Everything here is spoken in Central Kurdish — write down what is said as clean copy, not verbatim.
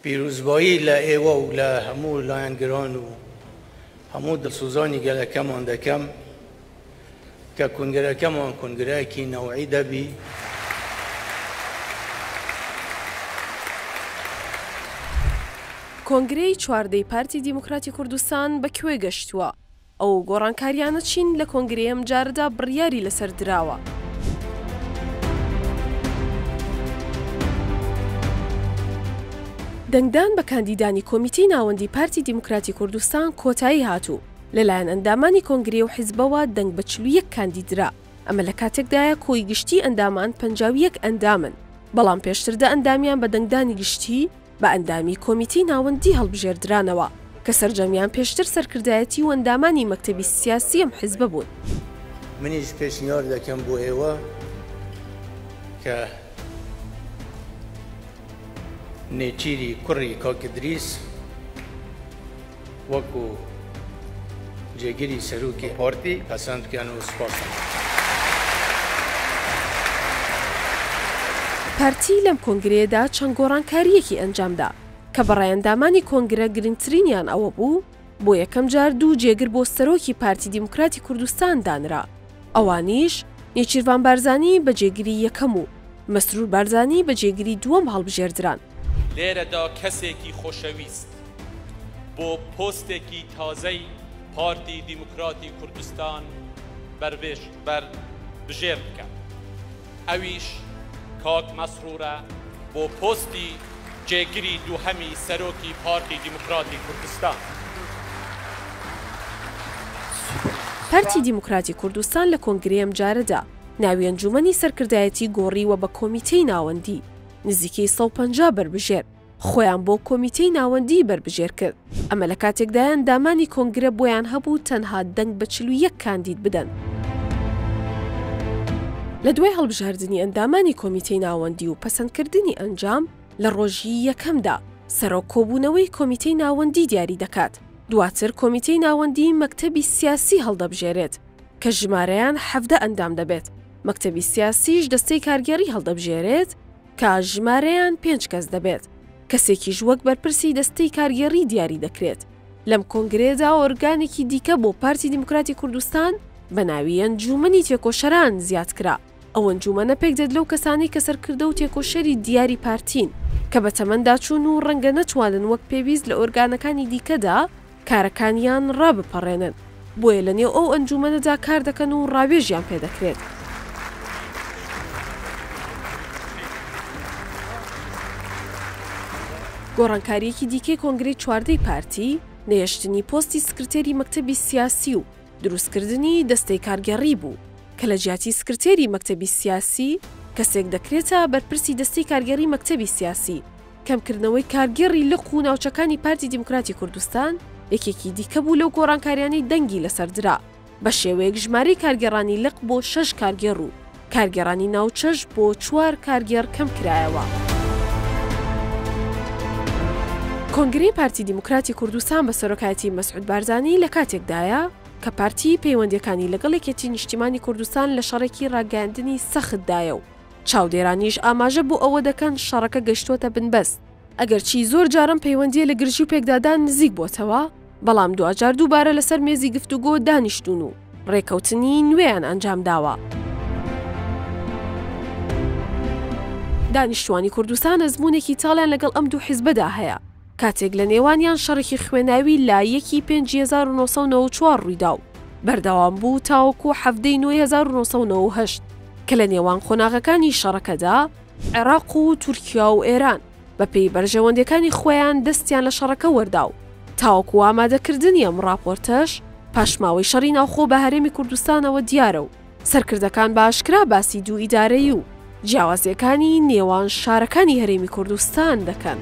پیروزبایی لئیوا و لهمو لایەنگران و هەموو دڵسوزانی گەلەکەمان دەکەم کە کونگرەکەمان کونگرەیەکی نەوعی دەبی کۆنگرەی چواردەی پارتی دیموکراتی کوردستان بەکوێ گەشتووە؟ ئەو گۆڕانکاریانە چین لە کۆنگرەی ئەم جارەدا بڕیاری لەسەر دراوە. دەنگدان بە کاندیدانی کۆمیتەی ناوەندی پارتی دیموکراتی کوردستان کۆتایی هاتوو. لەلایەن ئەندامانی کۆنگرێ و حیزبەوە دەنگ بە 41 کاندیدرا. ئەمە لە کاتێکدایە کۆی گشتی ئەندامان 51 ئەندامن. بەڵام پێشتردا ئەندامیان بە دەنگدانی گشتی بە ئەندامی کۆمیتەی ناوەندی هەڵبژێردرانەوە کە سەرجەمیان پێشتر سەرکردایەتی و ئەندامانی مەکتەبی سیاسی ئەم حیزبە بوون. منیش پێشنیار دەکەم بۆ ئێوە کە نێچیری کوڕی کاکدریس وەکو جێگیری سەرۆکی پارتی پەسەند بکەن و سوپاسم. پارتی لەم کۆنگرەیەدا چەند گۆڕانکاریەکی ئەنجامدا کە بەڕای ئەندامانی کۆنگرە گرنگترینیان ئەوە بوو بۆ یەکەم جار 2 جێگر بۆ سەرۆکی پارتی دیموکراتی کوردستان دانرا. ئەوانیش نێچیروان بارزانی بە جێگیری یەکەم و مەسرور بارزانی بە جێگیری دووەم هەڵبژێردران. لێرەدا کەسێکی خۆشەویست بۆ پۆستێکی تازەی پارتی دیموکراتی کوردستان بەربژێر بکە. ئەویش کاک مەسرورە بۆ پۆستی جێگیری دووهەمی سەرۆکی پارتی دیموکراتی کوردستان. پارتی دیموکراتی کوردستان لە کۆنگرەی ئەم جارەدا ناوی ئەنجومەنی سەرکردایەتی گۆڕیوە بە کۆمیتەی ناوەندی نزیکەی 150 بربژێر خۆیان بۆ کۆمیتەی ناوەندی بربژێر کرد. ئەمە لە کاتێکدا ئەندامانی کۆنگرە بۆیان هەبوو تەنها دەنگ بە 41 کاندید بدەن. لە دوای هەڵبژاردننی ئەندامانی کۆمیتەی ناوەندی و پەسەندکردنی ئەنجام لە ڕۆژی یەکەمدا سەرۆک کۆبوونەوەی کۆمیتەی ناوەندی دیاری دەکات. دواتر کۆمیتەی ناوەندی مەکتەبی سیاسی هەڵدەبژێرێت کە ژمارەیان 17 ئەندام دەبێت. مەکتەبی سیاسیش دەستەی کارگێڕی هەڵدەبژێرێت کە ژمارەیان 5 کەس دەبێت. کەسێکیش وەک بەرپرسی دەستەی کارگێڕی دیاری دەکرێت. لەم کۆنگرێدا ئۆرگانێکی دیکە بۆ پارتی دیموکراتی کوردستان بە ناوی ئەنجومەنی تێکۆشەران زیاد کرا. ئەو ئەنجومەنە پێک دێت لەو کەسانی کە سەرکردە و تێکۆشەری دیاری پارتین کە بە تەمەندا چوون و ڕەنگە نەتوانن وەک پێویست لە ئۆرگانەکانی دیکەدا کارەکانیان ڕابپەڕێنن. بۆیە لەنێو ئەو ئەنجومەنەدا کار دەکەن و ڕاوێژیان پێدەکرێت. گۆڕانکاریەکی دیکەی کۆنگرەی چواردەی پارتی نێشتنی پۆستی سکرتێری مەکتەبی سیاسی و دروستکردنی دەستەی کارگەڕی بوو کە لە جیاتی سکرتێری مەکتەبی سیاسی کەسێک دەکرێتە بەرپرسی دەستەی کارگەڕی مەکتەبی سیاسی. کەمکردنەوەی کارگێڕی لق و ناوچەکانی پارتی دیموکراتی کوردستان یەکێکی دیکە بوو لەو گۆڕانکاریانەی دەنگی لەسەردرا بە شێوەیەک ژمارەی کارگێڕانی لق بۆ 6 کارگێڕ و کارگێڕانی ناوچەش بۆ 4 کارگێڕ کەم کرایەوە. کۆنگرەی پارتی دیموکراتی کوردستان بە سەرۆکایەتی مەسعود بارزانی لە کاتێکدایە کە پارتی پەیوەندیەکانی لەگەڵ یەکێتی نیشتیمانی کوردستان لە شەڕێکی ڕاگەاندنی سەختدایە و چاودێرانیش ئاماژە بۆ ئەوە دەکەن شەڕەکە گەشتۆتە بنبەست. ئەگەرچی زۆر جارم پەیوەندیە لە گرژی و پێکدادان نزیک بۆتەوە، بەڵام دوجار دووبارە لەسەر مێزی گفتوگۆ دانیشتون و ڕێکەوتنی نوێیان ئەنجام داوە. دانیشتوانی کوردستان ئەزموونێکی تاڵیان لەگەڵ ئەم دوو حیزبەدا هەیە. کاتێک لە نێوانیان شەڕێکی خوێناوی لایەکی 5994 ڕوویدا و بەردەوام بوو تاوەکو هەفتەی 1998 کە لە نێوان خۆناغەکانی شەڕەکەدا عێراق و تورکیا و ئێران بە پێی بەرژەوەندەکانی خۆیان دەستیان لە شەڕەکە وەردا و تاوەکو ئامادەکردنی ئەم ڕاپۆرتەش پاشماوەی شەڕی ناوخۆ بە هەرێمی کوردستانەوە دیارە و سەرکردەکان بە ئاشکرا باسی دوو ئیدارەیی و جیاوازیەکانی نێوان شارەکانی هەرێمی کوردستان دەکەن.